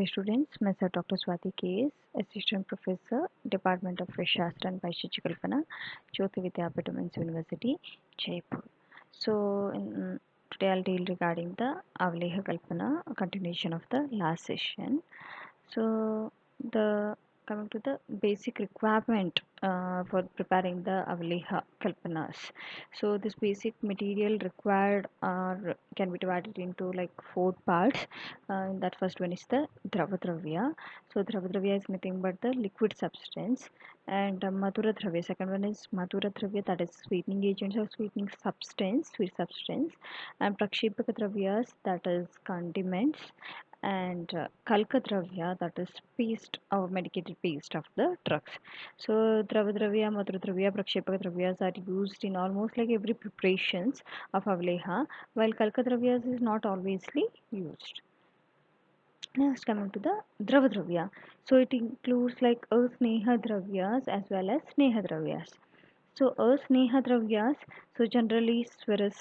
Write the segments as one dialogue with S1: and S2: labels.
S1: Namaste students, myself Dr. Swati KS, Assistant Professor, Department of Shastra and Vaisheshika Kalpana, Jyoti Vidyapeetham University, Jaipur. Today I'll deal regarding the Avleha Kalpana, a continuation of the last session. So the coming to the basic requirement for preparing the Avleha Kalpanas. So this basic material required can be divided into like four parts. In that first one is the Dravadravya. So Dravadravya is nothing but the liquid substance, and Madhura Dravya. Second one is Madhura Dravya, that is sweetening agents or sweetening substance, sweet substance, and Prakshipaka Dravyas, that is condiments, and Kalkadravya, that is paste or medicated paste of the drugs. So Dravadravya, Madhudravya, Prakshepakadravyas are used in almost like every preparations of Avleha, while Kalkadravyas is not alwaysly used. Next, coming to the Dravadravya. So it includes like Sneha Dravyas as well as Sneha Dravyas. So Sneha Dravyas, so generally Swiris,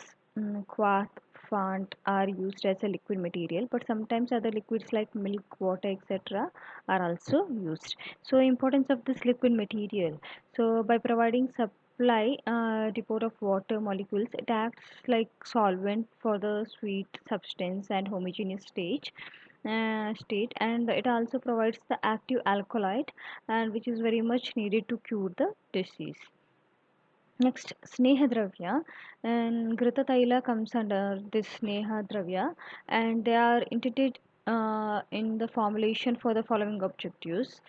S1: Quath, Fant are used as a liquid material, but sometimes other liquids like milk, water, etc. are also used. So importance of this liquid material. So by providing supply depot of water molecules, it acts like solvent for the sweet substance and homogeneous state, and it also provides the active alkaloid, and which is very much needed to cure the disease. Next, Sneha Dravya, and Grita Taila comes under this Sneha Dravya, and they are intended in the formulation for the following objectives.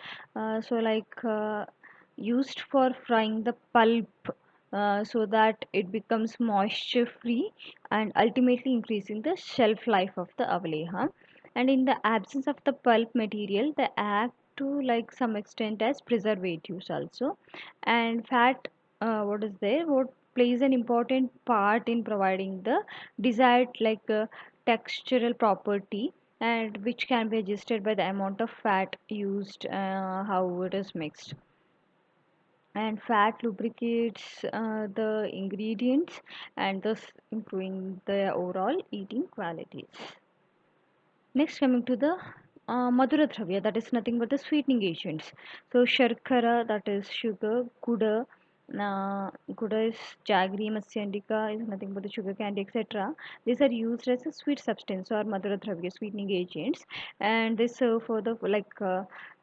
S1: Used for frying the pulp so that it becomes moisture free and ultimately increasing the shelf life of the avaleha. And in the absence of the pulp material, they act to like some extent as preservatives also. And fat, what is there, what plays an important part in providing the desired textural property, and which can be adjusted by the amount of fat used, how it is mixed. And fat lubricates the ingredients and thus improving the overall eating qualities. Next, coming to the Madhura Dravya, that is nothing but the sweetening agents. So, Sharkara, that is sugar, Guda is Jaggery, Matsyantika is nothing but the sugar candy, etc. These are used as a sweet substance or Madhura Dravya, sweetening agents, and they serve for the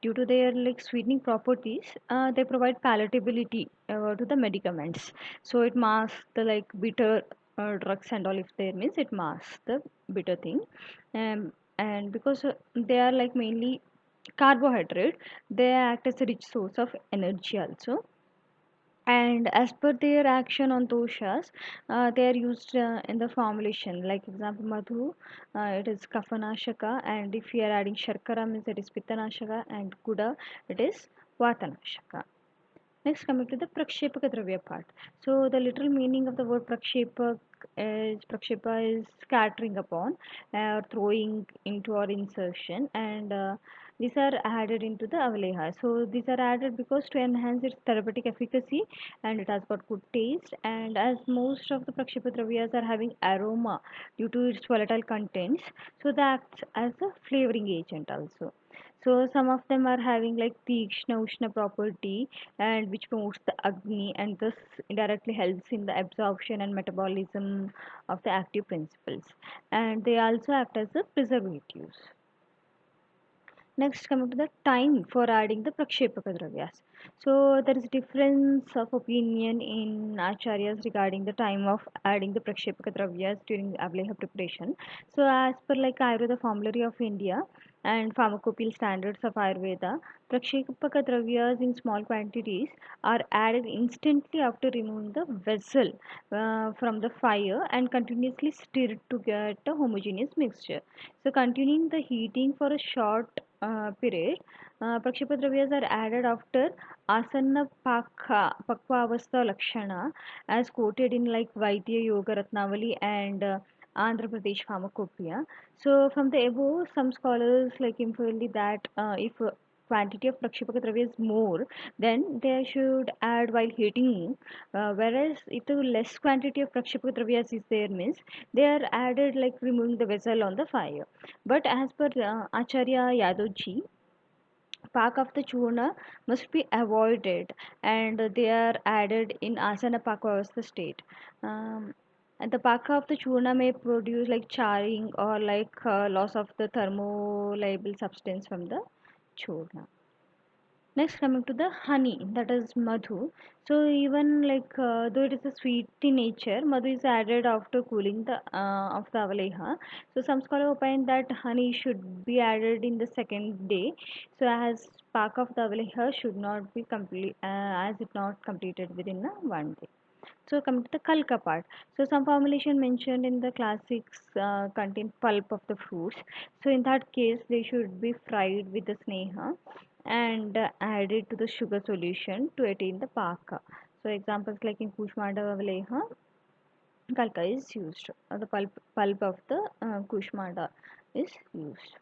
S1: due to their like sweetening properties, they provide palatability to the medicaments. So, it masks the like bitter drugs and all, if there means it masks the bitter thing. Um, and because they are like mainly carbohydrate, they act as a rich source of energy also. And as per their action on doshas, they are used in the formulation, like example madhu, it is kafanashaka, and if you are adding sharkara means it is pittanashaka, and kuda, it is vatanashaka. Next, coming to the Prakshepaka Dravya part. So, the literal meaning of the word Prakshepa is scattering upon, or throwing into or insertion, and these are added into the Avaleha. So, these are added because to enhance its therapeutic efficacy, and it has got good taste, and as most of the Prakshepa Dravyas are having aroma due to its volatile contents, so that acts as a flavoring agent also. So some of them are having like Tikshna Ushna property, and which promotes the Agni and thus indirectly helps in the absorption and metabolism of the active principles. And they also act as the preservatives. Next, coming to the time for adding the Prakshepaka Dravyas. So, there is difference of opinion in Acharyas regarding the time of adding the Prakshepaka Dravyas during Avleha preparation. So, as per like Ayurveda Formulary of India and Pharmacopoeial Standards of Ayurveda, Prakshepaka Dravyas in small quantities are added instantly after removing the vessel from the fire and continuously stirred to get a homogeneous mixture. So, continuing the heating for a short period, Prakshipadravyas are added after Asanna Pakvavastha Lakshana, as quoted in like Vaidya Yoga Ratnavali and Andhra Pradesh Pharmacopoeia. So, from the above, some scholars like infer that if quantity of Prakshipaka Dravya is more, then they should add while heating. Whereas if the less quantity of Prakshipaka Dravyas is there means they are added like removing the vessel on the fire. But as per Acharya Yadavji, Pak of the churna must be avoided and they are added in asana pakavastha state. And the paka of the churna may produce like charring or like loss of the thermolayable substance from the churna. Next, coming to the honey, that is madhu. So even like though it is a sweet in nature, madhu is added after cooling the of the avaleha. So some scholar opine that honey should be added in the second day. So as pak of the avaleha should not be complete as it not completed within one day. So coming to the kalka part. So some formulation mentioned in the classics contain pulp of the fruits. So in that case, they should be fried with the sneha and added to the sugar solution to attain the paka. So examples like in Kushmanda Valeha, kalka is used. Or the pulp of the Kushmanda is used.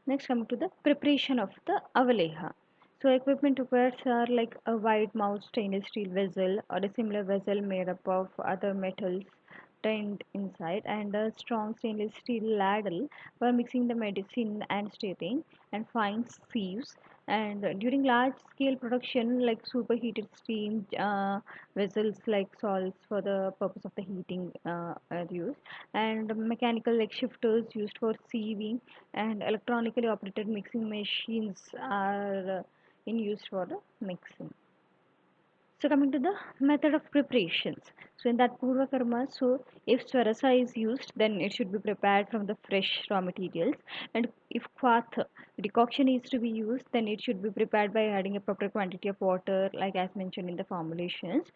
S1: Next, coming to the preparation of the avaleha. So equipment required are like a wide mouth stainless steel vessel or a similar vessel made up of other metals turned inside and a strong stainless steel ladle for mixing the medicine and stirring and fine sieves. And during large scale production like superheated steam vessels like salts for the purpose of the heating are used, and mechanical like shifters used for sieving, and electronically operated mixing machines are in use for the mixing. So coming to the method of preparations. So in that Purva Karma, so if Swarasa is used, then it should be prepared from the fresh raw materials. And if Kwatha decoction is to be used, then it should be prepared by adding a proper quantity of water, like as mentioned in the formulations.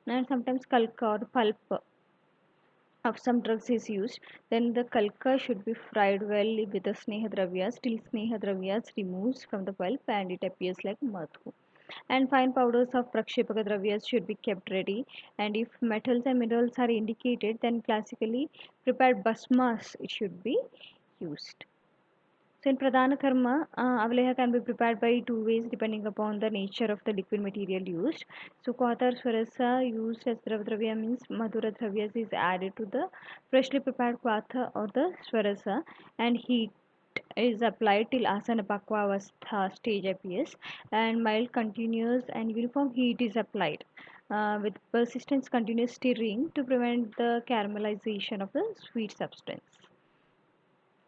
S1: And sometimes Kalka or pulp of some drugs is used, then the kalka should be fried well with the sneha dravyas till sneha dravyas removes from the pulp and it appears like madhu. And fine powders of prakshipaka dravyas should be kept ready. And if metals and minerals are indicated, then classically prepared basmas it should be used. So in Pradhana Karma, Avaleha can be prepared by two ways depending upon the nature of the liquid material used. So Kwatar Swarasa used as Dravadravya means Madhura Dravyas is added to the freshly prepared Kwatha or the Swarasa, and heat is applied till Asana Pakwa Avastha stage appears, and mild continuous and uniform heat is applied with persistent continuous stirring to prevent the caramelization of the sweet substance.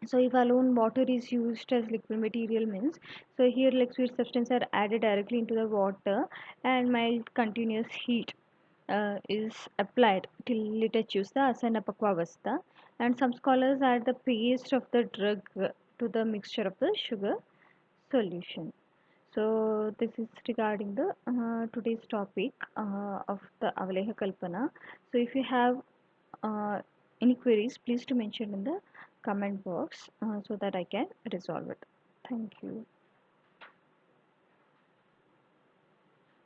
S1: So if alone water is used as liquid material means, so here like sweet substance are added directly into the water and mild continuous heat is applied till it achieves the asana pakvavastha, and some scholars add the paste of the drug to the mixture of the sugar solution. So this is regarding the today's topic of the Avaleha Kalpana. So if you have uh, any queries, please to mention in the comment box so that I can resolve it. Thank you.